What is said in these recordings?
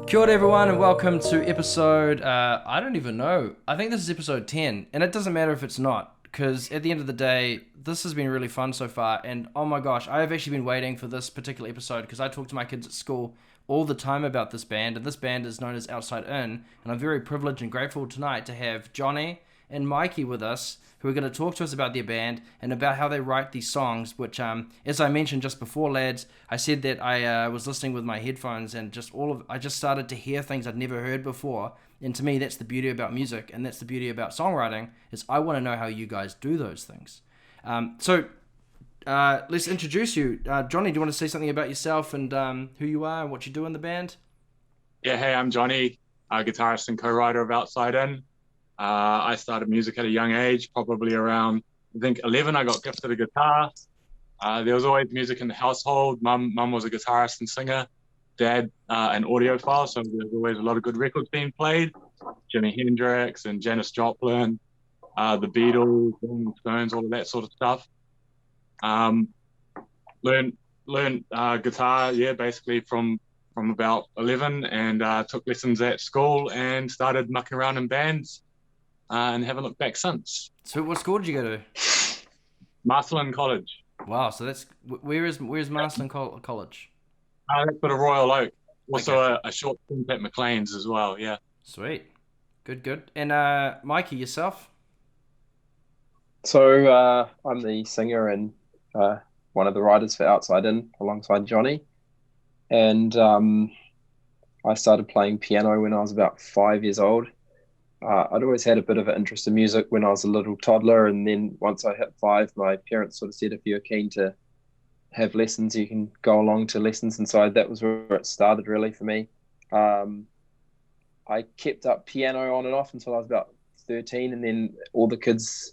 Kia ora everyone and welcome to episode, I don't even know, I think this is episode 10, and it doesn't matter if it's not, because at the end of the day, this has been really fun so far, and oh my gosh, I have actually been waiting for this particular episode, because I talk to my kids at school all the time about this band, and this band is known as Outside In, and I'm very privileged and grateful tonight to have Jonnie and Mikey with us, who are going to talk to us about their band and about how they write these songs, which, as I mentioned just before, lads, I said that I was listening with my headphones and I just started to hear things I'd never heard before. And to me, that's the beauty about music, and that's the beauty about songwriting, is I want to know how you guys do those things. So let's introduce you. Jonnie, do you want to say something about yourself and who you are and what you do in the band? Yeah, hey, I'm Jonnie, guitarist and co-writer of Outside In. I started music at a young age, probably around, I think, 11. I got gifted a guitar. There was always music in the household. Mum was a guitarist and singer. Dad, an audiophile, so there was always a lot of good records being played. Jimi Hendrix and Janis Joplin, the Beatles, Rolling Stones, all of that sort of stuff. Learned guitar, basically from about 11, and took lessons at school and started mucking around in bands. And haven't looked back since. So what school did you go to? Marcelin College. Wow, so where's Marcelin College? That's at a Royal Oak. Also Okay. a short stint at McLean's as well, yeah. Sweet. Good. And Mikey, yourself? So I'm the singer and one of the writers for Outside In alongside Jonnie. And I started playing piano when I was about 5 years old. I'd always had a bit of an interest in music when I was a little toddler, and then once I hit 5, my parents sort of said, if you're keen to have lessons, you can go along to lessons, and so that was where it started really for me. I kept up piano on and off until I was about 13, and then all the kids,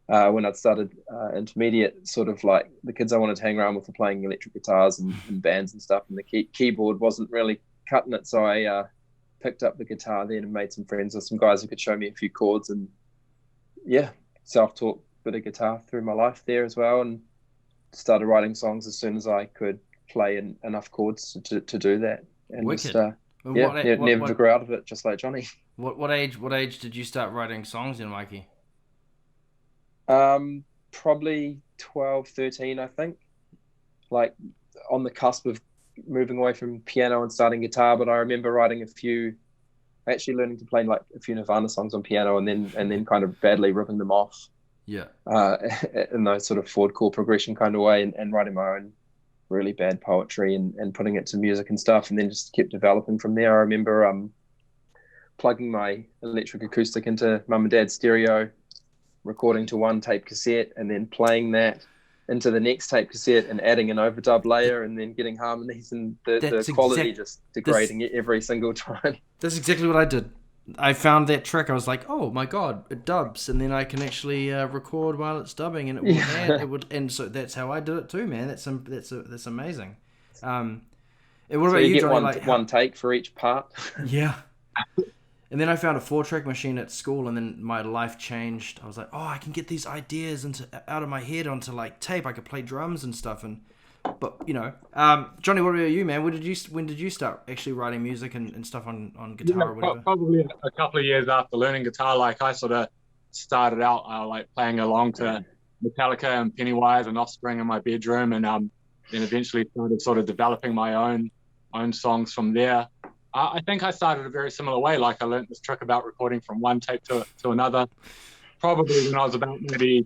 when I'd started intermediate, sort of like the kids I wanted to hang around with were playing electric guitars and bands and stuff, and the keyboard wasn't really cutting it, so I picked up the guitar then and made some friends with some guys who could show me a few chords, and self-taught bit of guitar through my life there as well, and started writing songs as soon as I could play enough chords to do that. And Wicked. just never grew out of it, just like Jonnie. What age did you start writing songs in, Mikey? Probably 12, 13, I think, like on the cusp of moving away from piano and starting guitar. But I remember writing actually learning to play like a few Nirvana songs on piano, and then kind of badly ripping them off in those sort of forward chord progression kind of way, and writing my own really bad poetry and putting it to music and stuff, and then just kept developing from there. I remember plugging my electric acoustic into mum and dad's stereo, recording to one tape cassette, and then playing that into the next tape cassette and adding an overdub layer, and then getting harmonies, and the quality just degrading it every single time. That's exactly what I did. I found that trick. I was like, oh my god, it dubs, and then I can actually record while it's dubbing, and and so that's how I did it too, man. That's amazing. And what about you, get Jonnie? one take for each part. Yeah. And then I found a 4-track machine at school, and then my life changed. I was like, oh, I can get these ideas out of my head onto like tape. I could play drums and stuff. But Jonnie, what about you, man? When did you start actually writing music and stuff on guitar or whatever? Probably a couple of years after learning guitar. Like I sort of started out like playing along to Metallica and Pennywise and Offspring in my bedroom, and then eventually started sort of developing my own songs from there. I think I started a very similar way. Like I learned this trick about recording from one tape to another. Probably when I was about maybe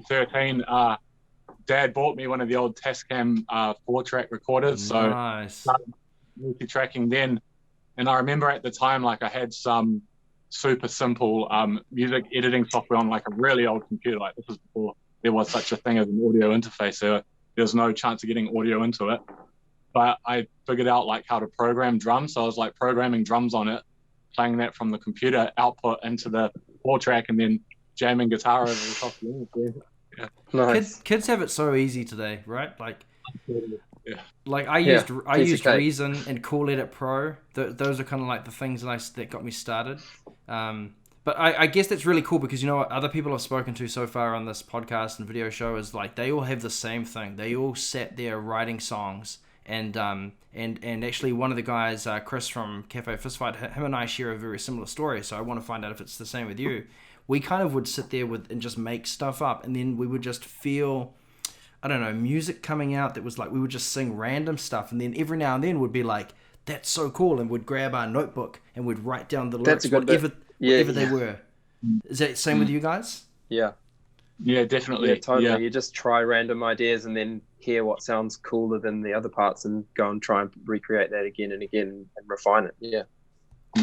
13, Dad bought me one of the old Tascam 4-track recorders. Nice. So started multi-tracking then. And I remember at the time, like I had some super simple music editing software on like a really old computer. Like this was before there was such a thing as an audio interface. So there was no chance of getting audio into it. But I figured out like how to program drums. So I was like programming drums on it, playing that from the computer output into the 4-track, and then jamming guitar over the top of it. Yeah. Nice. Kids have it so easy today, right? Like, yeah. Like I used Reason and Cool Edit Pro. Those are kind of like the things that got me started. But I guess that's really cool because, you know, what other people I've spoken to so far on this podcast and video show is like they all have the same thing. They all sat there writing songs and actually one of the guys, Chris from Cafe Fistfight, him and I share a very similar story. So I want to find out if it's the same with you. We kind of would sit there and just make stuff up, and then we would just feel, I don't know, music coming out that was like, we would just sing random stuff, and then every now and then would be like, that's so cool, and we'd grab our notebook and we'd write down the lyrics, whatever they were. Is that the same with you guys? Yeah. Yeah, definitely. Yeah, totally. Yeah. You just try random ideas and then hear what sounds cooler than the other parts and go and try and recreate that again and again and refine it. Yeah.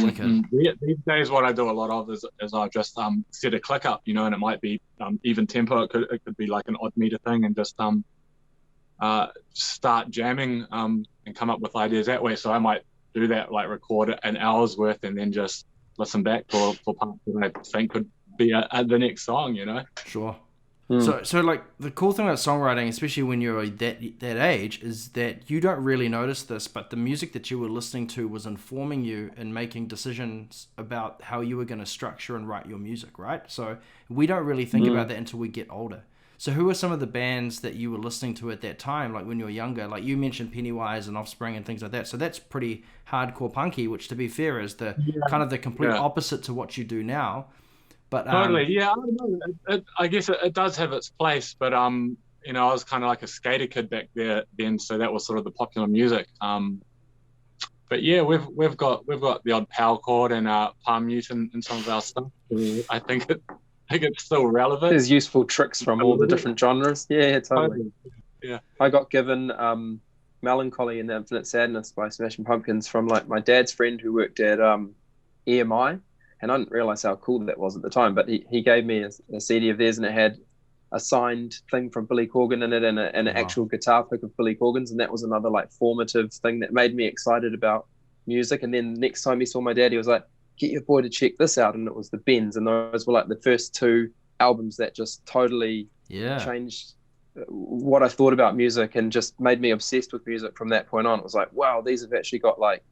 Wicked. These days, what I do a lot of is I just set a click up, and it might be even tempo. It could be like an odd meter thing, and just start jamming and come up with ideas that way. So I might do that, like record an hour's worth, and then just listen back for parts that I think could be the next song. Sure. So like the cool thing about songwriting, especially when you're that age, is that you don't really notice this, but the music that you were listening to was informing you and making decisions about how you were going to structure and write your music, right? So we don't really think about that until we get older. So who are some of the bands that you were listening to at that time, like when you were younger? Like you mentioned Pennywise and Offspring and things like that. So that's pretty hardcore punky, which to be fair is the kind of the complete opposite to what you do now. But totally, yeah. I don't know. I guess it does have its place, but I was kind of like a skater kid back then, so that was sort of the popular music. But yeah, we've got the odd power chord and palm mute in some of our stuff. So I think it's still relevant. There's useful tricks from all the different genres. Yeah, totally. Yeah. I got given Melancholy and Infinite Sadness by Smashing Pumpkins from like my dad's friend who worked at EMI. And I didn't realize how cool that was at the time, but he gave me a CD of theirs, and it had a signed thing from Billy Corgan in it and an actual guitar pick of Billy Corgan's. And that was another like formative thing that made me excited about music. And then next time he saw my dad, he was like, get your boy to check this out. And it was the Bends. And those were like the first two albums that just totally changed what I thought about music and just made me obsessed with music from that point on. It was like, wow, these have actually got like,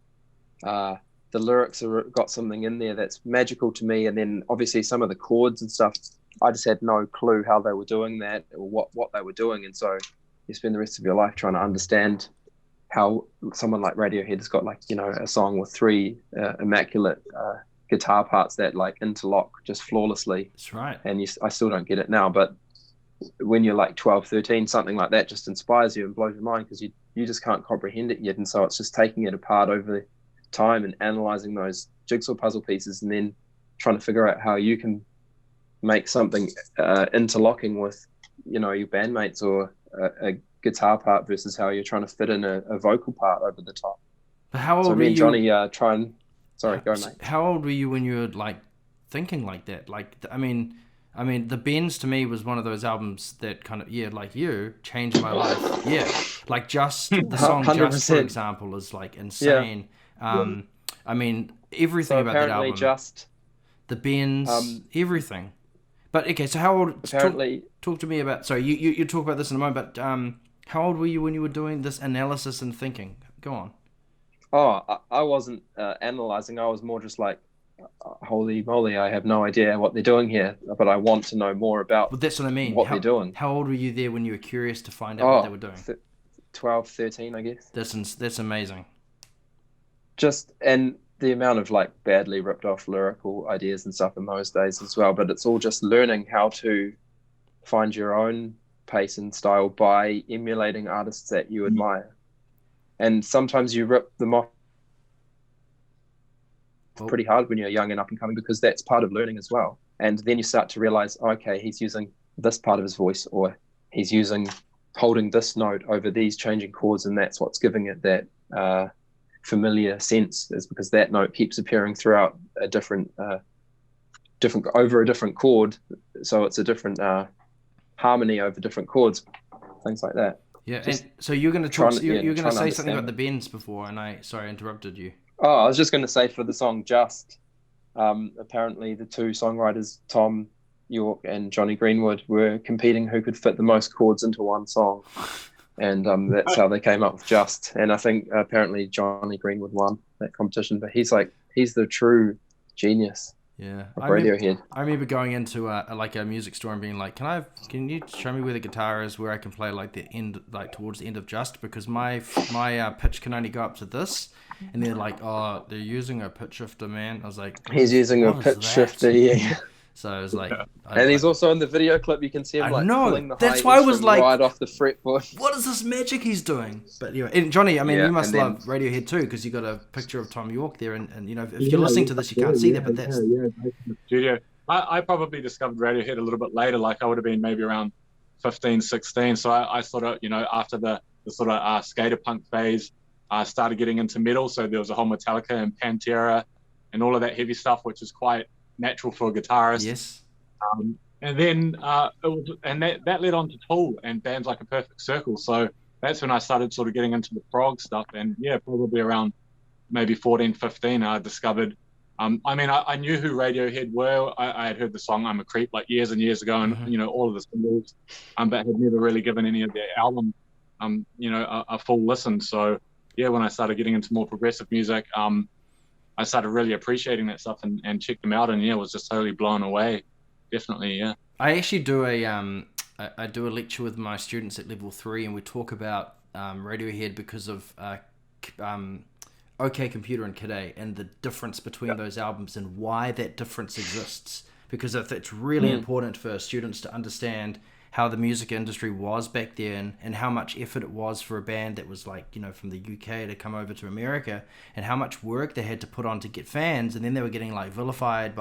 the lyrics have got something in there that's magical to me. And then obviously some of the chords and stuff, I just had no clue how they were doing that or what they were doing. And so you spend the rest of your life trying to understand how someone like Radiohead has got like, a song with three immaculate guitar parts that like interlock just flawlessly. That's right. And I still don't get it now, but when you're like 12, 13, something like that just inspires you and blows your mind because you just can't comprehend it yet. And so it's just taking it apart over time and analyzing those jigsaw puzzle pieces and then trying to figure out how you can make something interlocking with your bandmates or a guitar part versus how you're trying to fit in a vocal part over the top. But how old so were me and you? Johnny try and go mate. How old were you when you were like thinking like that? Like I mean the Bends to me was one of those albums that kind of like you changed my life. Yeah, like just the song 100%. Just for example is like insane. I mean, everything about that album. Just the Bends, everything. But okay, so how old? Apparently, talk to me about. Sorry, you talk about this in a moment. But how old were you when you were doing this analysis and thinking? Go on. Oh, I wasn't analyzing. I was more just like, holy moly, I have no idea what they're doing here, but I want to know more about. Well, that's what I mean. What they're doing. How old were you there when you were curious to find out what they were doing? 12, 13, I guess. That's amazing. And the amount of like badly ripped off lyrical ideas and stuff in those days as well, but it's all just learning how to find your own pace and style by emulating artists that you admire. And sometimes you rip them off pretty hard when you're young and up and coming because that's part of learning as well. And then you start to realize, okay, he's using this part of his voice or he's holding this note over these changing chords, and that's what's giving it that familiar sense, is because that note keeps appearing throughout a different over a different chord, so it's a different harmony over different chords, things like that. Yeah, and so you're going to talk. You're going to say something about the Bends before, and I interrupted you. Oh, I was just going to say for the song "Just," apparently the two songwriters Tom York and Johnny Greenwood were competing who could fit the most chords into one song. And that's how they came up with Just. And I think apparently Johnny Greenwood won that competition. But he's the true genius Yeah, of Radiohead. I remember going into like a music store and being like, can you show me where the guitar is, where I can play like the end, like towards the end of Just, because my pitch can only go up to this, and they're like, oh, they're using a pitch shifter, man. I was like, He's using a what is pitch that? shifter, yeah. So I was like, And he's also in the video clip. You can see him I like know. pulling the That's high why I E was string like, right off the fretboard. what is this magic he's doing? But anyway, and Johnny, I mean, Yeah, you must and then- love Radiohead too, because you got a picture of Tom York there, and you know, if you're listening to this, you can't see that, but that's in the studio. I probably discovered Radiohead a little bit later, like I would have been maybe around 15, 16. So I sort of, you know, after the sort of skater punk phase, I started getting into metal. So there was a whole Metallica and Pantera and all of that heavy stuff, which is quite natural for a guitarist. yes. And then that led on to Tool and bands like A Perfect Circle. So that's when I started sort of getting into the prog stuff. And yeah, probably around maybe 14, 15, I discovered. I mean, I knew who Radiohead were. I had heard the song "I'm a Creep" like years and years ago, and you know all of the singles, but had never really given any of their albums, you know, a full listen. So yeah, when I started getting into more progressive music, I started really appreciating that stuff and checked them out, and yeah, was just totally blown away. Definitely, yeah. I actually do I do a lecture with my students at level 3, and we talk about Radiohead because of OK Computer and Kid A, and the difference between those albums and why that difference exists. Because if it's really important for students to understand how the music industry was back then, and how much effort it was for a band that was like, you know, from the UK to come over to America, and how much work they had to put on to get fans, and then they were getting like vilified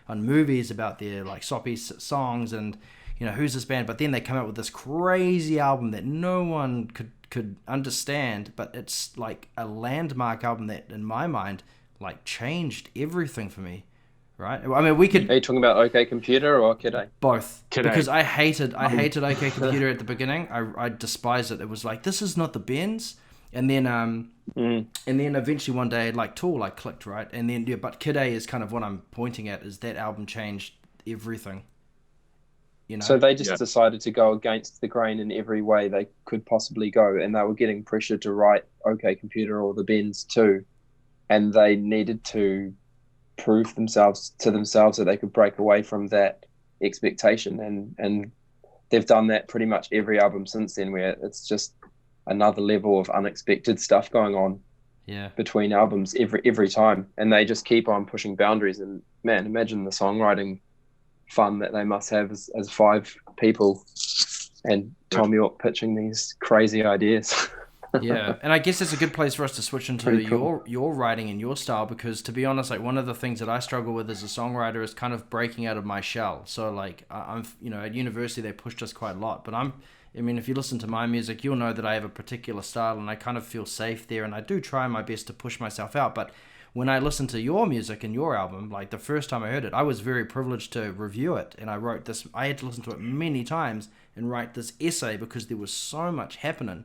on movies about their like soppy songs, and you know, who's this band? But then they come out with this crazy album that no one could understand, but it's like a landmark album that in my mind like changed everything for me. Right? I mean, we could. Are you talking about OK Computer or Kid A? Both. Kid A. Because I hated OK Computer at the beginning. I despised it. It was like, this is not the Bends. And then eventually one day, like Tool, like clicked, right? And then but Kid A is kind of what I'm pointing at, is that album changed everything. You know? So they just decided to go against the grain in every way they could possibly go, and they were getting pressure to write OK Computer or the Bends too, and they needed to prove themselves that they could break away from that expectation, and they've done that pretty much every album since then, where it's just another level of unexpected stuff going on between albums every time, and they just keep on pushing boundaries. And man, imagine the songwriting fun that they must have as 5 people and Tom York pitching these crazy ideas. Yeah, and I guess it's a good place for us to switch into your writing and your style, because to be honest, like one of the things that I struggle with as a songwriter is kind of breaking out of my shell. So like I'm, you know, at university they pushed us quite a lot, but I mean, if you listen to my music, you'll know that I have a particular style and I kind of feel safe there, and I do try my best to push myself out. But when I listen to your music and your album, like the first time I heard it, I was very privileged to review it, and I had to listen to it many times and write this essay because there was so much happening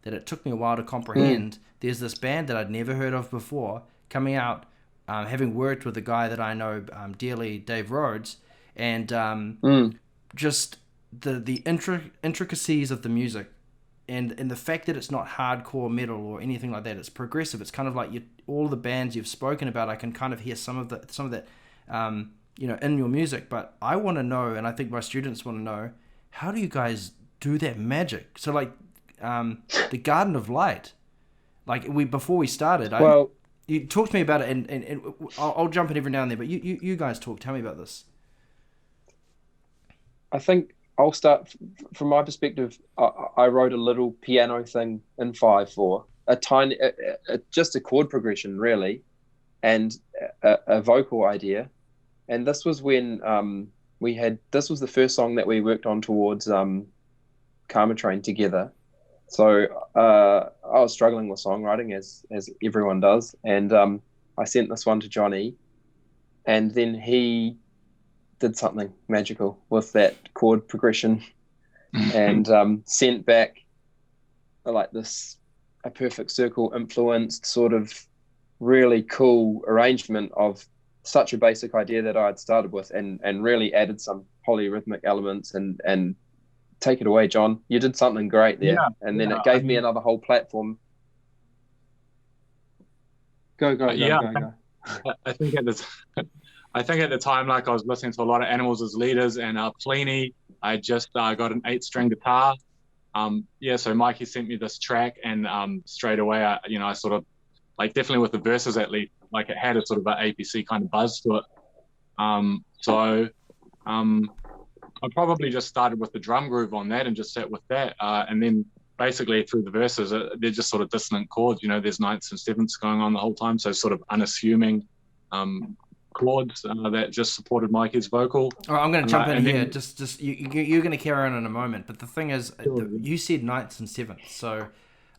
that it took me a while to comprehend. There's this band that I'd never heard of before coming out, having worked with a guy that I know dearly, Dave Rhodes, and just the intricacies of the music, and the fact that it's not hardcore metal or anything like that. It's progressive. It's kind of like all the bands you've spoken about. I can kind of hear some of that, you know, in your music. But I want to know, and I think my students want to know, how do you guys do that magic? So like, the Garden of Light, like before we started, you talked to me about it, and I'll jump in every now and then, but you guys tell me about this. I think I'll start from my perspective. I wrote a little piano thing in 5/4, a tiny, just a chord progression really, and a vocal idea. And this was when this was the first song that we worked on towards Karma Train together. So I was struggling with songwriting as everyone does, and I sent this one to Johnny, and then he did something magical with that chord progression and sent back like this A Perfect Circle influenced sort of really cool arrangement of such a basic idea that I had started with, and really added some polyrhythmic elements, and take it away, John. You did something great there. Yeah, and then it gave me another whole platform. Go. I think I think at the time, like I was listening to a lot of Animals as Leaders and Pliny. I just got an 8-string guitar. So Mikey sent me this track, and straight away, I sort of, like, definitely with the verses at least, like it had a sort of an APC kind of buzz to it. I probably just started with the drum groove on that and just sat with that. And then basically through the verses, they're just sort of dissonant chords. There's ninths and sevenths going on the whole time. So sort of unassuming chords that just supported Mikey's vocal. All right, I'm going to jump in here. Just you're going to carry on in a moment. But the thing is, you said ninths and sevenths. So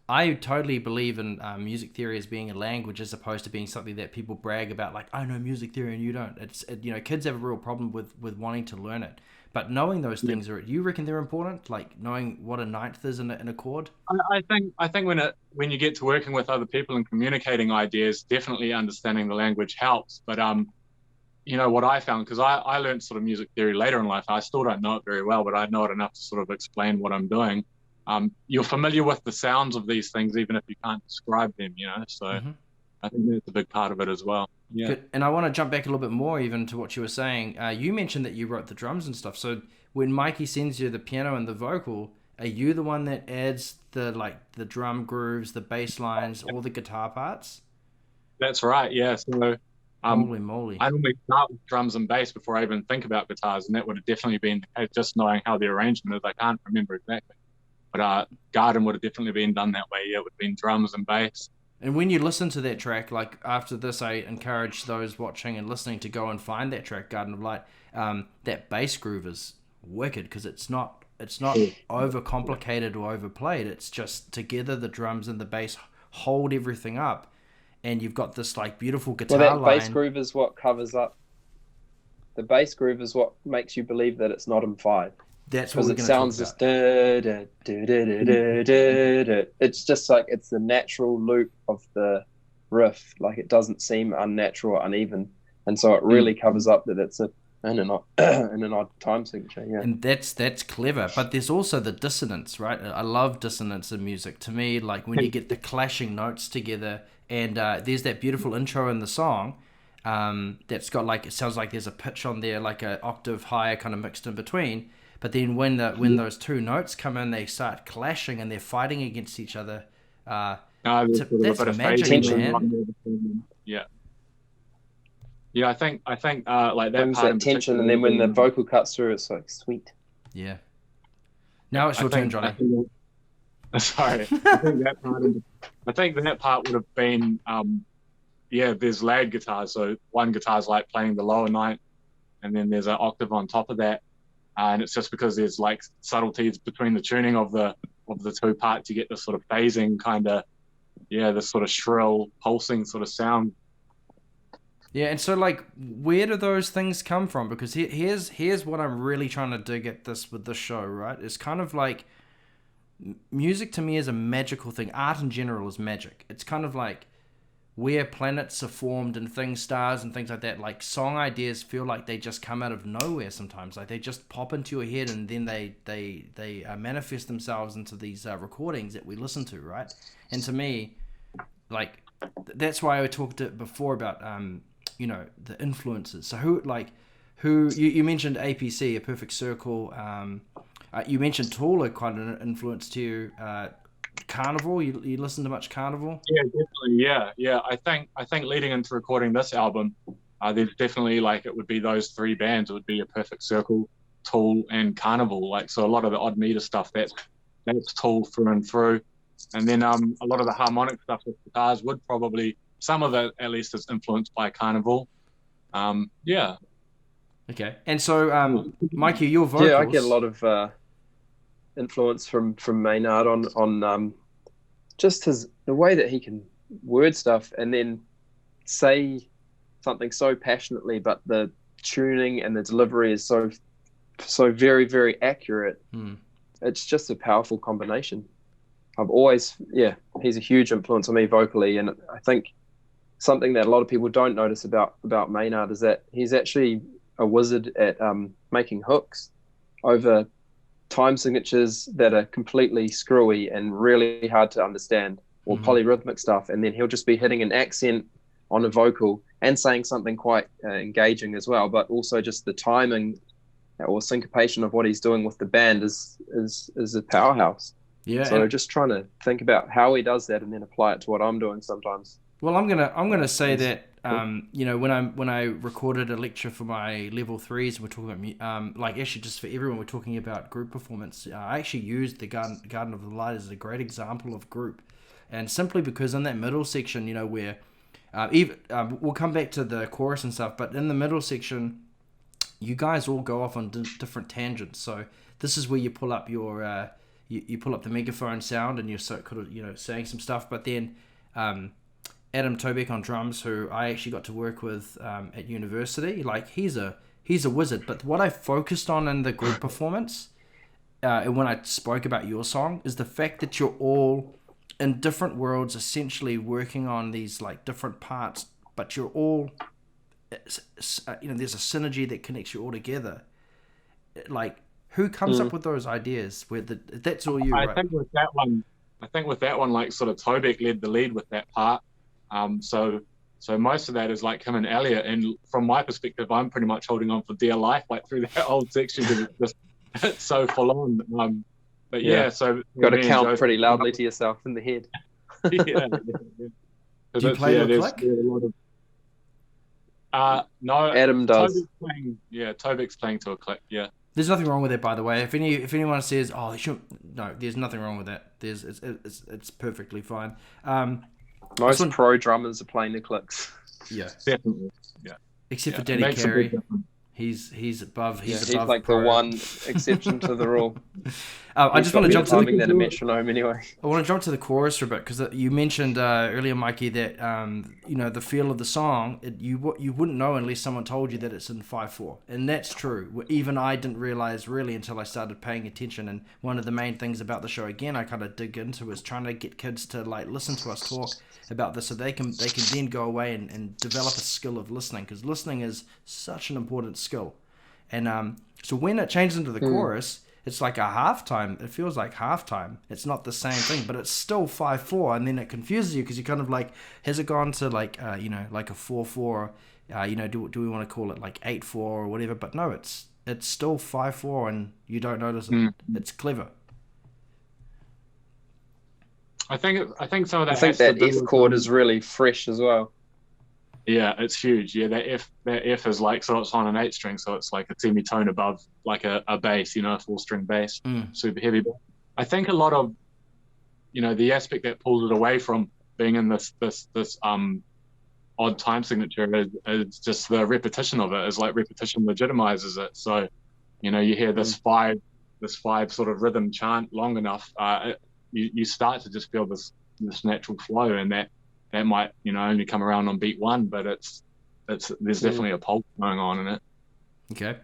I totally believe in music theory as being a language as opposed to being something that people brag about, like, I know music theory and you don't. Kids have a real problem with wanting to learn it. But knowing those things, do you reckon they're important? Like knowing what a ninth is in a chord? I think when you get to working with other people and communicating ideas, definitely understanding the language helps. But what I found, because I learned sort of music theory later in life, I still don't know it very well, but I know it enough to sort of explain what I'm doing. You're familiar with the sounds of these things, even if you can't describe them, So I think that's a big part of it as well. Yeah. Good. And I want to jump back a little bit more even to what you were saying. You mentioned that you wrote the drums and stuff. So when Mikey sends you the piano and the vocal, are you the one that adds the drum grooves, the bass lines, all the guitar parts? That's right. Yeah. So holy moly. I normally start with drums and bass before I even think about guitars, and that would have definitely been the case, just knowing how the arrangement is. I can't remember exactly. But Garden would have definitely been done that way. Yeah, it would have been drums and bass. And when you listen to that track, like after this, I encourage those watching and listening to go and find that track, Garden of Light. That bass groove is wicked because it's not overcomplicated or overplayed. It's just together the drums and the bass hold everything up, and you've got this like beautiful guitar line. Well, that bass groove is what covers up. The bass groove is what makes you believe that it's not in 5. That's what it sounds just it's just like it's the natural loop of the riff. Like it doesn't seem unnatural or uneven, and so it really covers up that it's in an odd time signature. Yeah, and that's clever. But there's also the dissonance, right? I love dissonance in music. To me, like when you get the clashing notes together, and there's that beautiful intro in the song. That's got like, it sounds like there's a pitch on there, like an octave higher kind of mixed in between. But then when those two notes come in, they start clashing and they're fighting against each other. That's magic, man. Yeah. Yeah, I think like that brings that tension, and then when the vocal cuts through, it's like sweet. Yeah. Now it's your turn, Johnny. Sorry, I think that part would have been there's layered guitars. So one guitar's like playing the lower ninth, and then there's an octave on top of that. And it's just because there's like subtleties between the tuning of the two parts, you get this sort of phasing kind of, this sort of shrill pulsing sort of sound. Yeah, and so like, where do those things come from? Because here's what I'm really trying to dig at with this show, right? It's kind of like, music to me is a magical thing. Art in general is magic. It's kind of like where planets are formed and stars and things like that. Like song ideas feel like they just come out of nowhere sometimes. Like they just pop into your head and then they manifest themselves into these recordings that we listen to, right? And to me, like that's why I talked before about the influences. So who you mentioned APC, A Perfect Circle. You mentioned Tool, quite an influence to you. Carnival, you listen to much Carnival? Yeah, definitely. Yeah. I think leading into recording this album, there's definitely like it would be those 3 bands. It would be A Perfect Circle, Tool, and Carnival. Like so, a lot of the odd meter stuff that's Tool through and through, and then a lot of the harmonic stuff with guitars would probably, some of it at least, is influenced by Carnival. Yeah. Okay, and so Mikey, your vocals. Yeah, I get a lot of influence from Maynard on just the way that he can word stuff and then say something so passionately, but the tuning and the delivery is so very, very accurate. It's just a powerful combination. He's a huge influence on me vocally, and I think something that a lot of people don't notice about Maynard is that he's actually a wizard at making hooks over time signatures that are completely screwy and really hard to understand, or polyrhythmic stuff, and then he'll just be hitting an accent on a vocal and saying something quite engaging as well, but also just the timing or syncopation of what he's doing with the band is a powerhouse. Yeah. So just trying to think about how he does that and then apply it to what I'm doing sometimes. Well, I'm gonna say that you know, when I recorded a lecture for my level 3s, we're talking about like actually just for everyone, we're talking about group performance. I actually used the Garden of the Light as a great example of group, and simply because in that middle section, you know, where we'll come back to the chorus and stuff, but in the middle section, you guys all go off on different tangents. So this is where you pull up your you pull up the megaphone sound and you're saying some stuff, but then Adam Tobeck on drums, who I actually got to work with at university, like he's a wizard. But what I focused on in the group performance, and when I spoke about your song, is the fact that you're all in different worlds, essentially working on these like different parts, but you're all, you know, there's a synergy that connects you all together. Like, who comes up with those ideas? That's all you, right? I think with that one, like sort of Tobeck led the lead with that part. So most of that is like him and Elliot, and from my perspective, I'm pretty much holding on for dear life, like through that whole section, because it's so full on. But yeah, so got to count pretty loudly to yourself in the head. yeah. Do you play the click? No, Adam does. Tobeck's playing to a click. Yeah. There's nothing wrong with it, by the way. If anyone says, "Oh, they shouldn't," no, there's nothing wrong with that. It's perfectly fine. Most pro drummers are playing the clicks. Yeah, definitely. Yeah, except for Danny Carey. He's above. He's above like pro. the one exception to the rule. I just want to jump to the metronome anyway. I want to jump to the chorus for a bit, because you mentioned earlier, Mikey, that you know, the feel of the song, you wouldn't know unless someone told you that it's in 5/4, and that's true. Even I didn't realize really until I started paying attention. And one of the main things about the show, again, I kind of dig into, is trying to get kids to like listen to us talk about this, so they can then go away and develop a skill of listening, because listening is such an important skill. And so when it changes into the chorus, it's like a halftime. It feels like halftime. It's not the same thing, but it's still 5/4, and then it confuses you, because you're kind of like, has it gone to like you know, like a 4/4? You know, do we want to call it like 8/4 or whatever? But no, it's still 5/4, and you don't notice it. It's clever. I think some of that. I think that F chord is really fresh as well. Yeah, it's huge. Yeah, that F is like, so it's on an 8 string, so it's like a semitone above like a bass, you know, a 4-string bass, super heavy. But I think a lot of, you know, the aspect that pulls it away from being in this odd time signature is just the repetition of it. Is like repetition legitimizes it. So, you know, you hear this 5 sort of rhythm chant long enough, you start to just feel this natural flow, and that might, you know, only come around on beat 1, but there's definitely a pulse going on in it. Okay.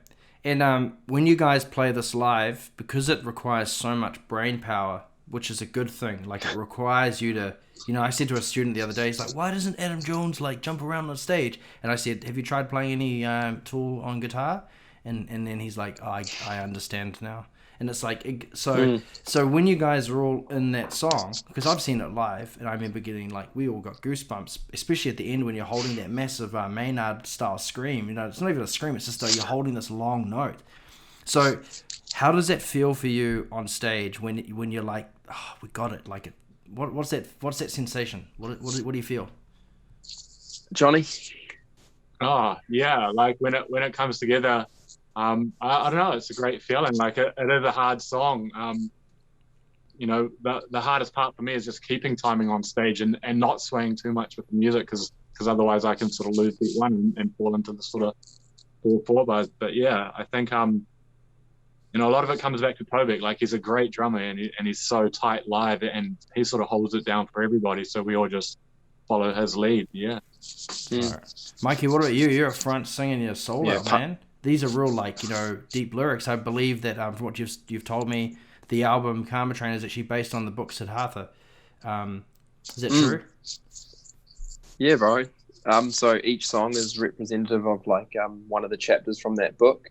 And when you guys play this live, because it requires so much brain power, which is a good thing, like it requires you to, you know, I said to a student the other day, he's like, why doesn't Adam Jones like jump around on stage? And I said, have you tried playing any tool on guitar? And then he's like, oh, I understand now. And it's like, so when you guys are all in that song, because I've seen it live, and I remember getting like, we all got goosebumps, especially at the end when you're holding that massive Maynard style scream. You know, it's not even a scream, it's just you're holding this long note. So how does that feel for you on stage when you're like, oh, we got it? Like, what's that sensation? What do you feel? Johnny? Oh yeah, like when it comes together. I don't know. It's a great feeling. Like it is a hard song. You know, the hardest part for me is just keeping timing on stage and not swaying too much with the music, because otherwise I can sort of lose beat 1 and fall into the sort of 4/4 bars. But yeah, I think you know, a lot of it comes back to Tobeck. Like, he's a great drummer, and he's so tight live, and he sort of holds it down for everybody. So we all just follow his lead. Yeah. Right. Mikey, what about you? You're up front singing your solo, man. These are real, like, you know, deep lyrics. I believe that from what you've told me, the album Karma Train is actually based on the book Siddhartha. Is that true? Yeah, bro. So each song is representative of like one of the chapters from that book,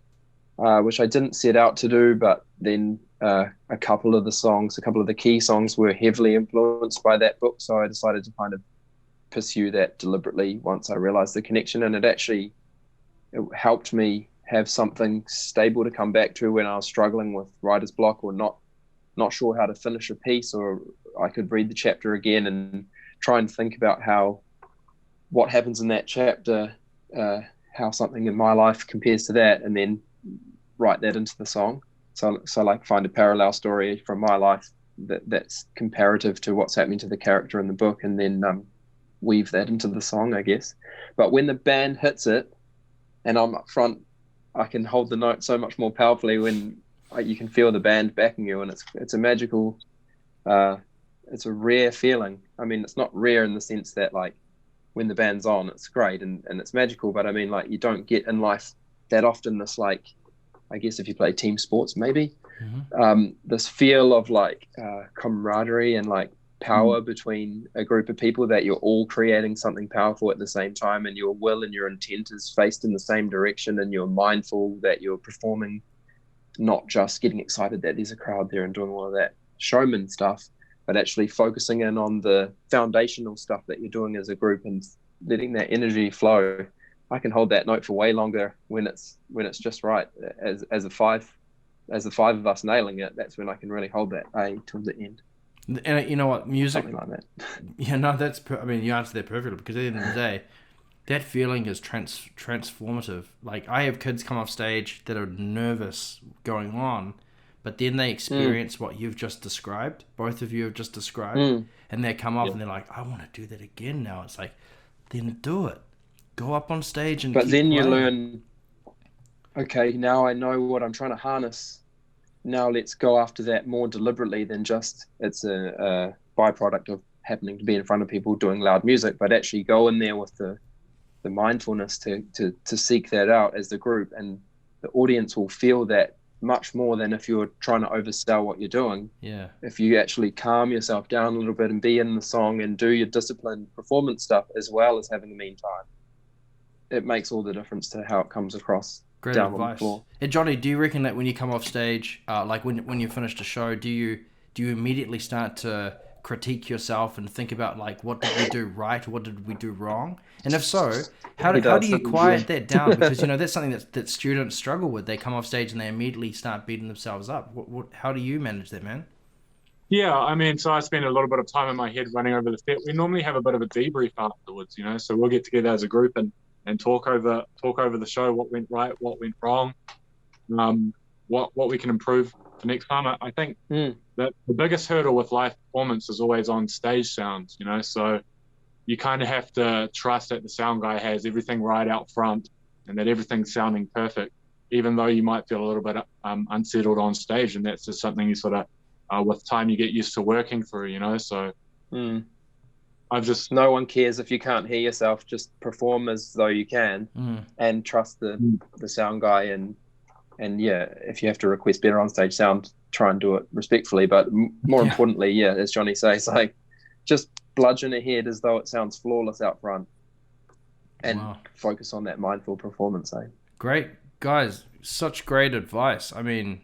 which I didn't set out to do, but then a couple of the key songs were heavily influenced by that book, so I decided to kind of pursue that deliberately once I realized the connection, and it helped me have something stable to come back to when I was struggling with writer's block or not sure how to finish a piece, or I could read the chapter again and try and think about what happens in that chapter, how something in my life compares to that, and then write that into the song. So like find a parallel story from my life that's comparative to what's happening to the character in the book, and then weave that into the song, I guess. But when the band hits it and I'm up front, I can hold the note so much more powerfully when you can feel the band backing you, and it's a magical, it's a rare feeling. I mean, it's not rare in the sense that like when the band's on, it's great and it's magical, but I mean, like, you don't get in life that often this, like, I guess if you play team sports, maybe, this feel of like camaraderie and like power between a group of people, that you're all creating something powerful at the same time, and your will and your intent is faced in the same direction, and you're mindful that you're performing, not just getting excited that there's a crowd there and doing all of that showman stuff, but actually focusing in on the foundational stuff that you're doing as a group and letting that energy flow. I can hold that note for way longer when it's just right. As the five of us nailing it, that's when I can really hold that A till the end. And you know what, music, something like that. Yeah, no, I mean, you answered that perfectly, because at the end of the day, that feeling is transformative. Like, I have kids come off stage that are nervous going on, but then they experience what you've just described, both of you have just described, and they come off and they're like, I want to do that again now. It's like, then do it. Go up on stage and But then playing. You learn, okay, now I know what I'm trying to harness. Now let's go after that more deliberately than just it's a byproduct of happening to be in front of people doing loud music, but actually go in there with the mindfulness to seek that out as the group, and the audience will feel that much more than if you're trying to oversell what you're doing. Yeah. If you actually calm yourself down a little bit and be in the song and do your disciplined performance stuff as well as having a mean time, it makes all the difference to how it comes across. Great down advice. On the floor. And Johnny, do you reckon that when you come off stage, like when you finished a show, do you immediately start to critique yourself and think about, like, what did we do right, what did we do wrong? And if so, how do you quiet that down? Because, you know, that's something that students struggle with. They come off stage and they immediately start beating themselves up. How do you manage that, man? Yeah, I mean, so I spend a little bit of time in my head running over the set. We normally have a bit of a debrief afterwards, you know, so we'll get together as a group and talk over the show, what went right, what went wrong, what we can improve for next time. I think that the biggest hurdle with live performance is always on stage sound, you know, so you kind of have to trust that the sound guy has everything right out front and that everything's sounding perfect, even though you might feel a little bit unsettled on stage, and that's just something you sort of, with time, you get used to working through, you know, so... No one cares if you can't hear yourself. Just perform as though you can, and trust the sound guy. And yeah, if you have to request better on stage sound, try and do it respectfully. But more importantly, yeah, as Johnny says, like, just bludgeon ahead as though it sounds flawless out front, and focus on that mindful performance. Great guys, such great advice. I mean,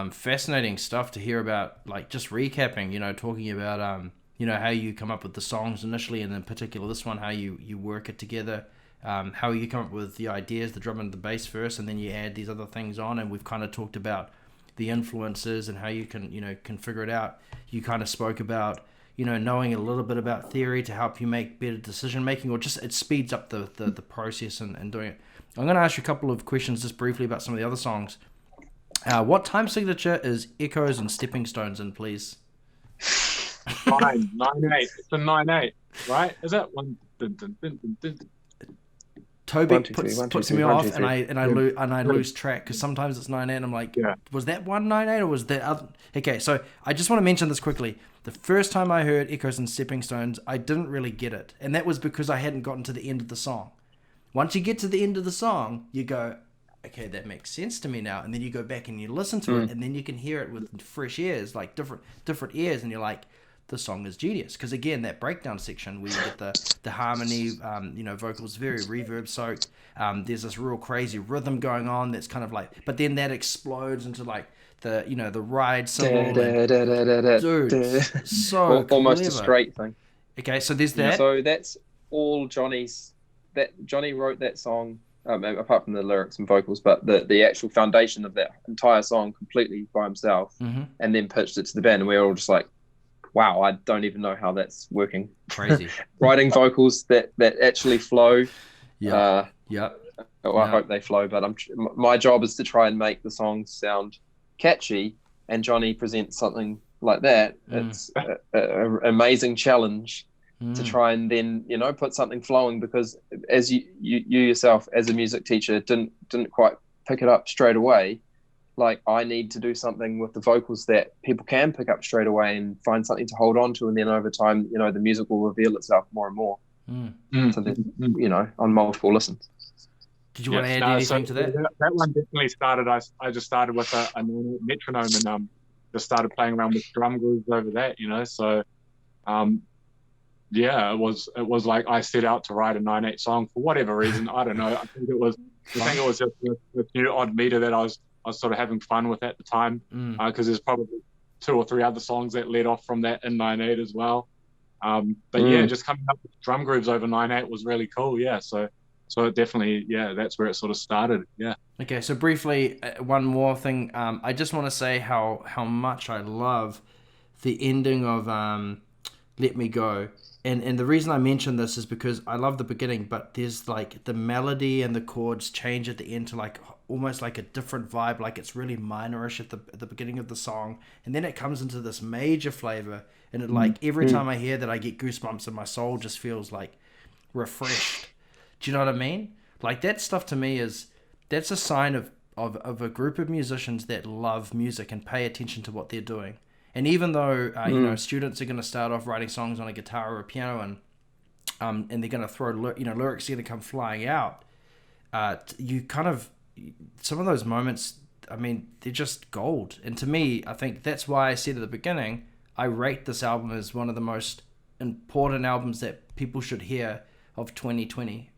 fascinating stuff to hear about. Like, just recapping, you know, talking about you know, how you come up with the songs initially, and in particular this one, how you work it together, how you come up with the ideas, the drum and the bass first, and then you add these other things on. And we've kind of talked about the influences and how you can figure it out. You kind of spoke about, you know, knowing a little bit about theory to help you make better decision making, or just it speeds up the process and doing it. I'm going to ask you a couple of questions just briefly about some of the other songs. What time signature is Echoes and Stepping Stones in, please? 9-8. It's a 9-8, right? Is it? Toby puts me off, and I lose track, because sometimes it's 9-8 and I'm like, was that 1-9-8 or was that other? Okay, so I just want to mention this quickly. The first time I heard Echoes and Stepping Stones, I didn't really get it, and that was because I hadn't gotten to the end of the song. Once you get to the end of the song, you go, okay, that makes sense to me now, and then you go back and you listen to it, and then you can hear it with fresh ears, like different ears, and you're like, the song is genius. Because again, that breakdown section where you get the harmony, you know, vocals very reverb soaked, there's this real crazy rhythm going on that's kind of like, but then that explodes into like the, you know, the ride cymbal, dude, so almost clever. a straight thing. Okay, so there's that. So that's all Johnny wrote that song, apart from the lyrics and vocals, but the actual foundation of that entire song completely by himself, and then pitched it to the band, and we were all just like, wow, I don't even know how that's working. Crazy. Writing vocals that actually flow. Yeah. I hope they flow, but my job is to try and make the songs sound catchy, and Johnny presents something like that. It's an amazing challenge to try and then, you know, put something flowing, because as you yourself as a music teacher didn't quite pick it up straight away. Like, I need to do something with the vocals that people can pick up straight away and find something to hold on to, and then over time, you know, the music will reveal itself more and more. So then, you know, on multiple listens. Did you want to add anything to that? That one definitely started. I just started with a metronome and just started playing around with drum grooves over that, you know. So, yeah, it was like I set out to write a 9/8 song for whatever reason. I don't know. I think it was just this new odd meter that I was sort of having fun with at the time, because there's probably 2 or 3 other songs that led off from that in 9/8 as well. But yeah, just coming up with drum grooves over 9/8 was really cool. Yeah, so it definitely, yeah, that's where it sort of started. Yeah. Okay, so briefly, one more thing. I just want to say how much I love the ending of Let Me Go. And the reason I mention this is because I love the beginning, but there's like the melody and the chords change at the end to like almost like a different vibe, like it's really minorish at the beginning of the song, and then it comes into this major flavor, and it like every time I hear that I get goosebumps and my soul just feels like refreshed. Do you know what I mean? Like, that stuff to me that's a sign of a group of musicians that love music and pay attention to what they're doing. And even though you know, students are going to start off writing songs on a guitar or a piano, and they're going to throw lyrics are going to come flying out, you kind of, some of those moments, I mean, they're just gold. And to me, I think that's why I said at the beginning, I rate this album as one of the most important albums that people should hear of 2020,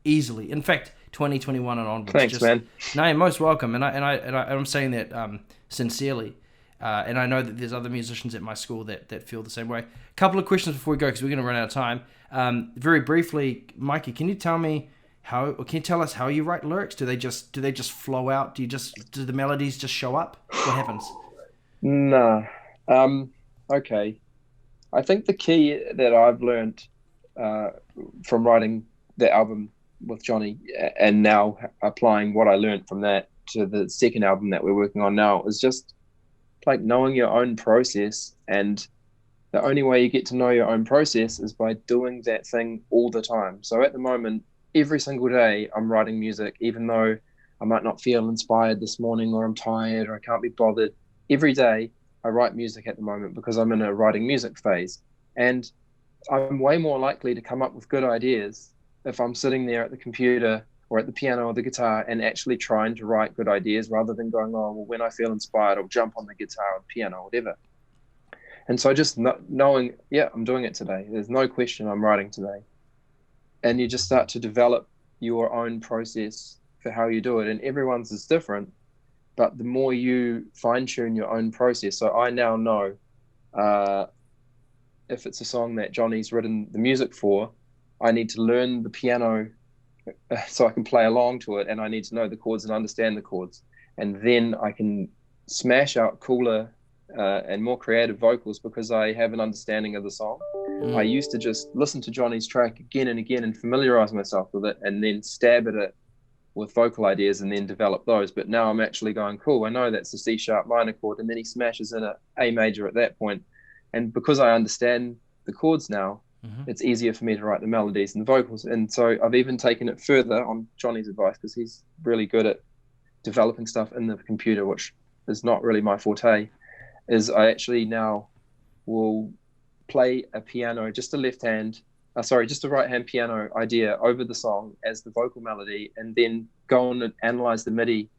easily. In fact, 2021 and onwards. Thanks, man. No, you're most welcome. And I'm saying that sincerely. And I know that there's other musicians at my school that feel the same way. A couple of questions before we go, because we're going to run out of time. Very briefly, Mikey, can you tell us how you write lyrics? Do they just flow out? Do the melodies just show up? What happens? No. Okay. I think the key that I've learned from writing the album with Johnny, and now applying what I learned from that to the second album that we're working on now, is just like knowing your own process. And the only way you get to know your own process is by doing that thing all the time. So at the moment, every single day I'm writing music, even though I might not feel inspired this morning, or I'm tired, or I can't be bothered. Every day I write music at the moment, because I'm in a writing music phase, and I'm way more likely to come up with good ideas if I'm sitting there at the computer or at the piano or the guitar and actually trying to write good ideas, rather than going, oh, well, when I feel inspired, I'll jump on the guitar or piano or whatever. And so just knowing, yeah, I'm doing it today. There's no question I'm writing today. And you just start to develop your own process for how you do it. And everyone's is different, but the more you fine tune your own process. So I now know if it's a song that Johnny's written the music for, I need to learn the piano so I can play along to it, and I need to know the chords and understand the chords. And then I can smash out cooler and more creative vocals, because I have an understanding of the song. I used to just listen to Johnny's track again and again and familiarize myself with it, and then stab at it with vocal ideas and then develop those. But now I'm actually going, cool, I know that's a C sharp minor chord, and then he smashes in a A major at that point. And because I understand the chords now, it's easier for me to write the melodies and the vocals. And so I've even taken it further on Johnny's advice, because he's really good at developing stuff in the computer, which is not really my forte. Is I actually now will play a piano, just a right hand piano idea over the song as the vocal melody, and then go on and analyze the MIDI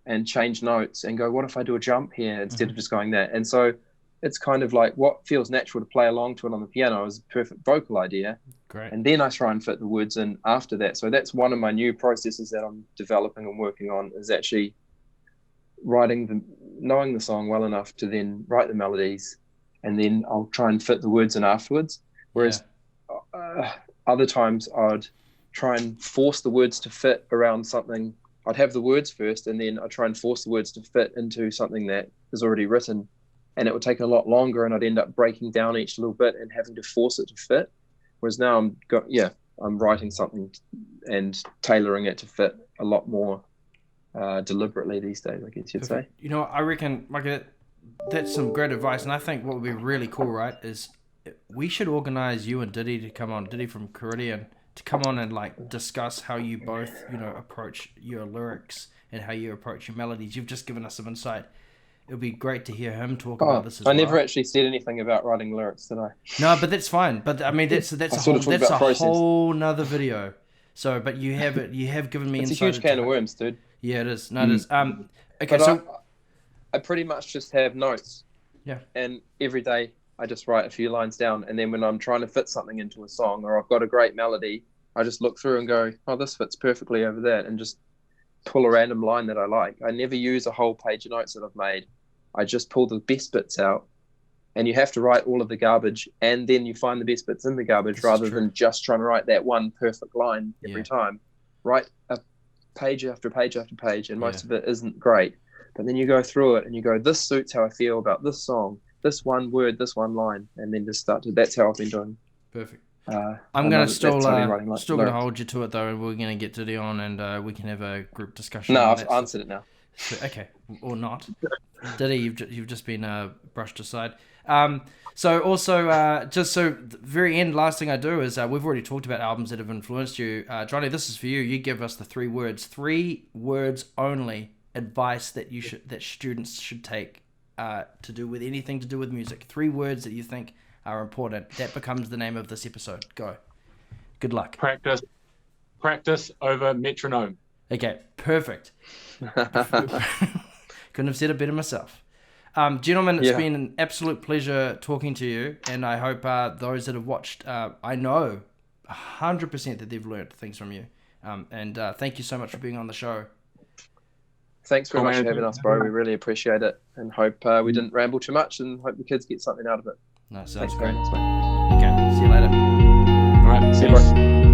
and change notes and go, what if I do a jump here instead of just going that? And so it's kind of like what feels natural to play along to it on the piano is a perfect vocal idea. Great. And then I try and fit the words in after that. So that's one of my new processes that I'm developing and working on, is actually knowing the song well enough to then write the melodies, and then I'll try and fit the words in afterwards. Whereas other times I'd try and force the words to fit around something. I'd have the words first, and then I'd try and force the words to fit into something that is already written, and it would take a lot longer, and I'd end up breaking down each little bit and having to force it to fit. Whereas now I'm writing something and tailoring it to fit a lot more deliberately these days, I guess you'd say. You know, I reckon, like, that's some great advice, and I think what would be really cool, right, is we should organize you and Diddy to come on, Diddy from Caribbean, to come on and like discuss how you both, you know, approach your lyrics and how you approach your melodies. You've just given us some insight. It would be great to hear him talk about this as well. I never actually said anything about writing lyrics, did I? No, but that's fine. But I mean, that's a whole nother video. So, but you have given me insight. It's a huge can of worms, dude. Yeah, it is. No, it is. Okay, but so I pretty much just have notes. Yeah. And every day I just write a few lines down, and then when I'm trying to fit something into a song, or I've got a great melody, I just look through and go, oh, this fits perfectly over that, and just pull a random line that I like. I never use a whole page of notes that I've made. I just pull the best bits out, and you have to write all of the garbage, and then you find the best bits in the garbage rather than just trying to write that one perfect line every time. Write a page after page after page, and most of it isn't great. But then you go through it and you go, this suits how I feel about this song, this one word, this one line, and then just start to. That's how I've been doing. Perfect. I'm going to still going to hold you to it though, and we're going to get Diddy on, and we can have a group discussion. No, I've answered it now. Okay, or not. Diddy, you've just been brushed aside. So also, just so the very end, last thing I do is we've already talked about albums that have influenced you. Johnny, this is for you. You give us the 3 words only. Advice that students should take to do with anything to do with music. 3 words that you think are important. That becomes the name of this episode. Go. Good luck. Practice over metronome. Okay, perfect. Couldn't have said it better myself. Gentlemen, it's been an absolute pleasure talking to you, and I hope those that have watched, I know 100% that they've learned things from you. And thank you so much for being on the show. Thanks very much for having us, bro. We really appreciate it, and hope we didn't ramble too much, and hope the kids get something out of it. No, sounds great. Okay, see you later. All right, see you.